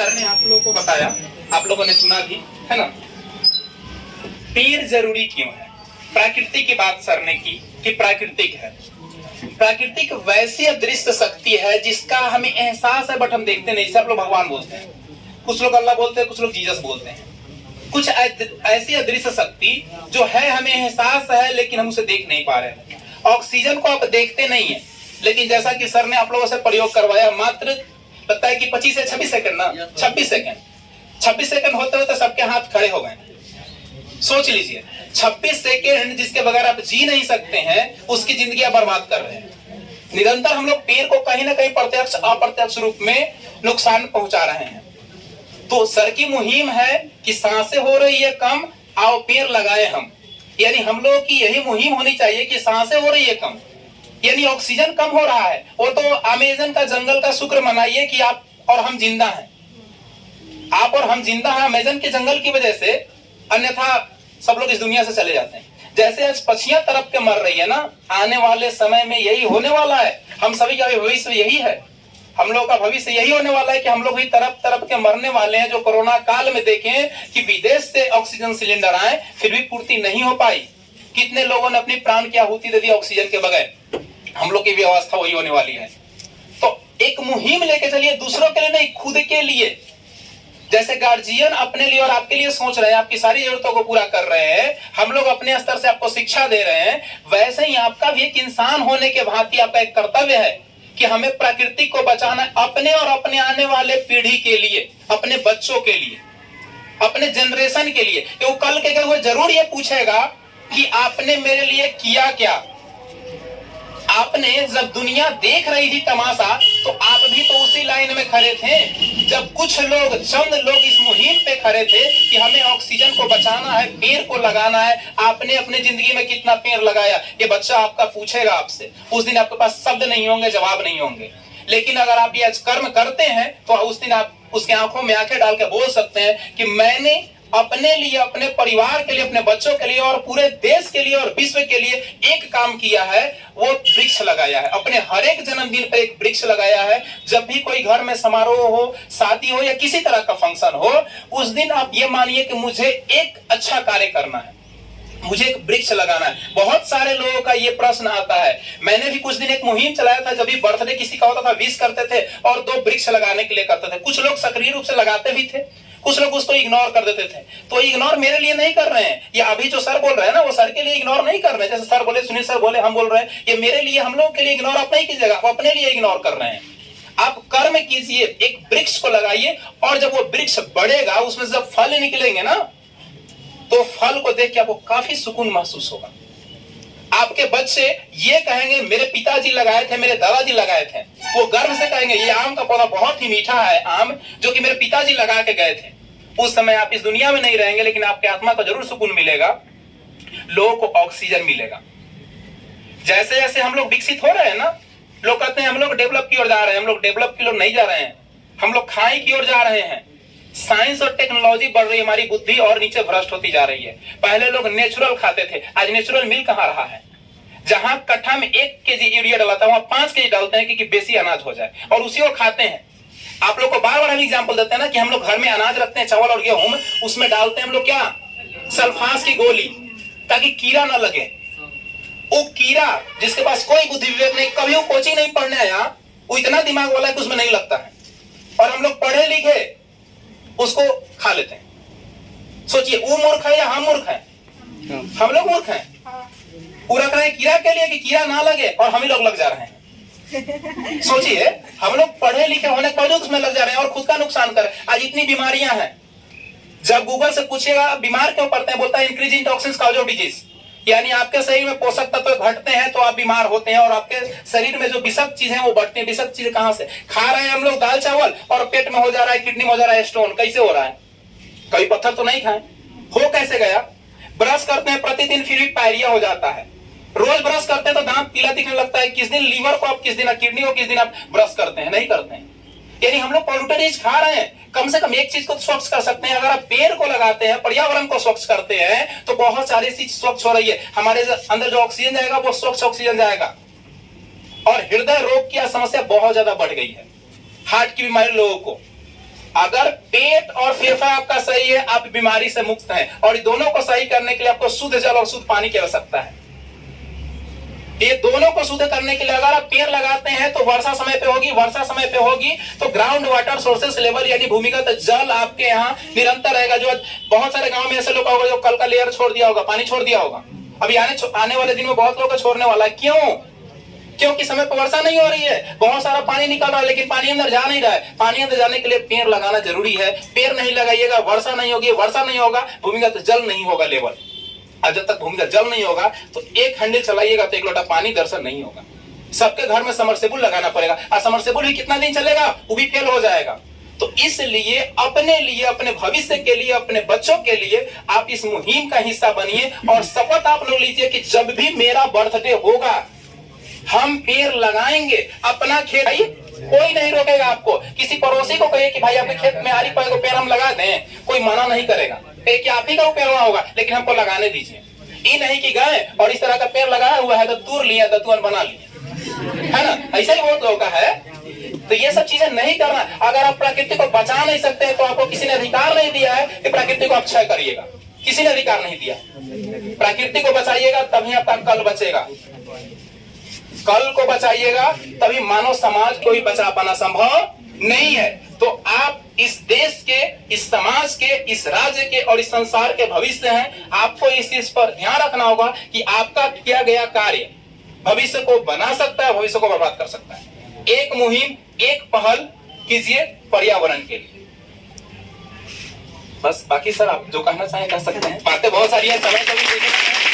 Sir ने आप लोगों को बताया, आप लोगों ने सुना भी है ना। पेड़ जरूरी क्यों है? प्रकृति की बात सर ने की कि प्राकृतिक है। प्राकृतिक वैसी अदृश्य शक्ति है जिसका हमें एहसास है बट हम देखते नहीं। सब लोग भगवान बोलते हैं, कुछ लोग अल्लाह बोलते हैं, कुछ लोग जीसस बोलते हैं। कुछ ऐसी अदृश्य शक्ति जो है, हमें एहसास है लेकिन हम उसे देख नहीं पा रहे हैं। ऑक्सीजन को आप देखते नहीं है, लेकिन जैसा कि सर ने आप लोगों से प्रयोग करवाया, मात्र लगता है कि 25 से 26 सेकंड ना, 26 सेकंड होते होते सबके हाथ खड़े हो गए। सोच लीजिए, 26 सेकंड जिसके बगैर आप जी नहीं सकते हैं, उसकी जिंदगी आप बर्बाद कर रहे हैं। निरंतर हम लोग पेड़ को कहीं ना कहीं प्रत्यक्ष अप्रत्यक्ष रूप में नुकसान पहुंचा रहे हैं। तो सर की मुहिम है कि सांसें हो रही है कम, आओ पेड़ लगाए हम। यानी हम लोगों की यही मुहिम होनी चाहिए कि सांसें हो रही है कम, यानी ऑक्सीजन कम हो रहा है। वो तो अमेज़न का जंगल का शुक्र मनाइए कि आप और हम जिंदा हैं। आप और हम जिंदा हैं अमेज़न के जंगल की वजह से, अन्यथा सब लोग इस दुनिया से चले जाते हैं। जैसे आज पक्षियां तरफ के मर रही है ना, आने वाले समय में यही होने वाला है। हम सभी का भविष्य यही है, हम लोग का भविष्य यही होने वाला है कि हम लोग भी तरफ तरफ के मरने वाले हैं। जो कोरोना काल में देखें कि विदेश से ऑक्सीजन सिलेंडर आए, फिर भी पूर्ति नहीं हो पाई। कितने लोगों ने अपनी प्राण की आहुति दे दी ऑक्सीजन के बगैर। हम लोग की भी अवस्था वही होने वाली है। तो एक मुहिम लेके चलिए, दूसरों के लिए नहीं, खुद के लिए। जैसे गार्जियन अपने लिए और आपके लिए सोच रहे हैं, आपकी सारी जरूरतों को पूरा कर रहे हैं, हम लोग अपने स्तर से आपको शिक्षा दे रहे हैं, वैसे ही आपका भी एक इंसान होने के भांति आपका एक कर्तव्य है कि हमें प्रकृति को बचाना है, अपने और अपने आने वाले पीढ़ी के लिए, अपने बच्चों के लिए, अपने जनरेशन के लिए। वो कल के वो जरूर ये पूछेगा कि आपने मेरे लिए किया क्या। आपने जब दुनिया देख रही थी तमाशा, तो आप भी तो उसी लाइन में खड़े थे। जब कुछ लोग, चंद लोग इस मुहिम पे खड़े थे कि हमें ऑक्सीजन को बचाना है, पेड़ को लगाना है, आपने अपने जिंदगी में कितना पेड़ लगाया? ये बच्चा आपका पूछेगा आपसे। उस दिन आपके पास शब्द नहीं होंगे, जवाब नहीं होंगे। लेकिन अगर आप ये कर्म करते हैं तो उस दिन आप उसके आंखों में आंखें डाल के बोल सकते हैं कि मैंने अपने लिए, अपने परिवार के लिए, अपने बच्चों के लिए और पूरे देश के लिए और विश्व के लिए एक काम किया है, वो वृक्ष लगाया है। अपने हर एक जन्मदिन पर एक वृक्ष लगाया है। जब भी कोई घर में समारोह हो, शादी हो या किसी तरह का फंक्शन हो, उस दिन आप ये मानिए कि मुझे एक अच्छा कार्य करना है, मुझे एक वृक्ष लगाना है। बहुत सारे लोगों का ये प्रश्न आता है। मैंने भी कुछ दिन एक मुहिम चलाया था, जब भी बर्थडे किसी का होता था, विश करते थे और 2 वृक्ष लगाने के लिए करते थे। कुछ लोग सक्रिय रूप से लगाते भी थे, कुछ लोग उसको इग्नोर कर देते थे। तो इग्नोर मेरे लिए नहीं कर रहे हैं, ये अभी जो सर बोल रहे हैं ना, वो सर के लिए इग्नोर नहीं कर रहे हैं। जैसे सर बोले, सुनील सर बोले, हम बोल रहे हैं, ये मेरे लिए, हम लोग के लिए इग्नोर आप नहीं कीजिएगा, आप अपने लिए इग्नोर कर रहे हैं। आप कर्म कीजिए, एक वृक्ष को लगाइए, और जब वो वृक्ष बढ़ेगा, उसमें जब फल निकलेंगे ना, तो फल को देख के आपको काफी सुकून महसूस होगा। आपके बच्चे ये कहेंगे, मेरे पिताजी लगाए थे, मेरे दादाजी लगाए थे। वो गर्व से कहेंगे, ये आम का पौधा बहुत ही मीठा है, आम जो कि मेरे पिताजी लगा के गए थे। उस समय आप इस दुनिया में नहीं रहेंगे, लेकिन आपके आत्मा को जरूर सुकून मिलेगा, लोगों को ऑक्सीजन मिलेगा। जैसे जैसे हम लोग विकसित हो रहे हैं ना, लोग कहते हैं हम लोग डेवलप की ओर जा रहे हैं। हम लोग डेवलप की ओर नहीं जा रहे हैं, हम लोग खाई की ओर जा रहे हैं। साइंस और टेक्नोलॉजी बढ़ रही है, हमारी बुद्धि और नीचे भ्रष्ट होती जा रही है। पहले लोग नेचुरल खाते थे, आज नेचुरल मिल कहां रहा है? जहां कट्ठा में 1 केजी यूरिया डालता है, वहां 5 केजी डालते हैं कि बेसी अनाज हो जाए, और उसी को खाते हैं। आप लोग को बार बार हम एग्जाम्पल देते हैं ना कि हम लोग घर में अनाज रखते हैं, चावल और गेहूं, उसमें डालते हैं हम लोग क्या, सल्फास की गोली, ताकि कीड़ा ना लगे। वो कीड़ा जिसके पास कोई बुद्धि विवेक नहीं, कभी वो कोचिंग नहीं पढ़ने आया, वो इतना दिमाग वाला है कि उसमें नहीं लगता है, और हम लोग पढ़े लिखे उसको खा लेते हैं। सोचिए, वो मूर्ख है या हम मूर्ख हैं? हम लोग मूर्ख हैं। पूरा करें कीड़ा के लिए कि कीड़ा ना लगे, और हम ही लोग लग जा रहे हैं। सोचिए, हम लोग पढ़े लिखे होने के बावजूद उसमें लग जा रहे हैं और खुद का नुकसान कर रहे हैं। आज इतनी बीमारियां हैं, जब गूगल से पूछिएगा बीमार क्यों पड़ते हैं, बोलता है increase in toxins cause of disease. यानी आपके शरीर में पोषक तत्व घटते हैं तो आप बीमार होते हैं, और आपके शरीर में जो विषाक्त चीजें वो बढ़ती हैं। विषाक्त चीजें कहां से? खा रहे हैं हम लोग दाल चावल, और पेट में हो जा रहा है, किडनी में हो जा रहा है स्टोन। कैसे हो रहा है? कभी पत्थर तो नहीं खाए, हो कैसे गया? ब्रश करते हैं प्रतिदिन, फिर भी पायरिया हो जाता है। रोज ब्रश करते हैं तो दांत पीला दिखने लगता है। किस दिन लीवर को आप, किस दिन किडनी को, किस दिन आप ब्रश करते हैं? नहीं करते हैं। यानी हम लोग पॉल्यूटेड चीज खा रहे हैं। कम से कम एक चीज को स्वच्छ कर सकते हैं। अगर आप पेड़ को लगाते हैं, पर्यावरण को स्वच्छ करते हैं, तो बहुत सारी चीज स्वच्छ हो रही है। हमारे अंदर जो ऑक्सीजन जाएगा वो स्वच्छ ऑक्सीजन जाएगा। और हृदय रोग की समस्या बहुत ज्यादा बढ़ गई है, हार्ट की बीमारी लोगों को। अगर पेट और फेफड़ा आपका सही है, आप बीमारी से मुक्त हैं। और दोनों को सही करने के लिए आपको शुद्ध जल और शुद्ध पानी की आवश्यकता है। ये दोनों को शुद्ध करने के लिए अगर आप पेड़ लगाते हैं तो वर्षा समय पे होगी, वर्षा समय पे होगी तो ग्राउंड वाटर सोर्सेस लेवल यानी भूमिगत जल आपके यहाँ निरंतर रहेगा। जो बहुत सारे गांव में ऐसे लोग होगा जो कल का लेयर छोड़ दिया होगा, पानी छोड़ दिया होगा, अभी आने वाले दिन में बहुत लोग छोड़ने वाला है। क्यों? क्योंकि समय पर वर्षा नहीं हो रही है, बहुत सारा पानी निकल रहा है लेकिन पानी अंदर जा नहीं रहा है। पानी अंदर जाने के लिए पेड़ लगाना जरूरी है। पेड़ नहीं लगाइएगा, वर्षा नहीं होगी, वर्षा नहीं होगा, भूमिगत जल नहीं होगा लेवल। और जब तक भूमिगत जल नहीं होगा तो एक हैंडल चलाइएगा तो एक लोटा पानी दर्शन नहीं होगा। सबके घर में समरसेबुल लगाना पड़ेगा, और समरसेबुल भी कितना दिन चलेगा, वो भी फेल हो जाएगा। तो इसलिए अपने लिए, अपने भविष्य के लिए, अपने बच्चों के लिए आप इस मुहिम का हिस्सा बनिए और शपथ आप लोग लीजिए कि जब भी मेरा बर्थडे होगा हम पेड़ लगाएंगे। अपना खेत, कोई नहीं रोकेगा आपको। किसी पड़ोसी को कहिए कि भाई आपके खेत में आरी पाए को पेड़ हम लगा दें, कोई मना नहीं करेगा। कि आप ही का पेड़ हुआ होगा लेकिन हमको लगाने दीजिए। ये नहीं कि गए और इस तरह का पेड़ लगाया हुआ है तो तूर लिया, दतुअन बना लिया, है ना? ऐसा ही बहुत लोगों का है। तो ये सब चीजें नहीं करना। अगर आप प्रकृति को बचा नहीं सकते हैं तो आपको किसी ने अधिकार नहीं दिया है कि प्रकृति को आप क्षय करिएगा। किसी ने अधिकार नहीं दिया। प्रकृति को बचाइएगा तभी आपका कल बचेगा। कल को बचाइएगा तभी मानव समाज को ही बचा पाना संभव नहीं है। तो आप इस देश के, इस समाज के, इस राज्य के और इस संसार के भविष्य हैं। आपको इस चीज पर ध्यान रखना होगा कि आपका किया गया कार्य भविष्य को बना सकता है, भविष्य को बर्बाद कर सकता है। एक मुहिम, एक पहल कीजिए पर्यावरण के लिए। बस बाकी सर आप जो कहना चाहें कह सकते हैं। बातें बहुत सारी है, समय कभी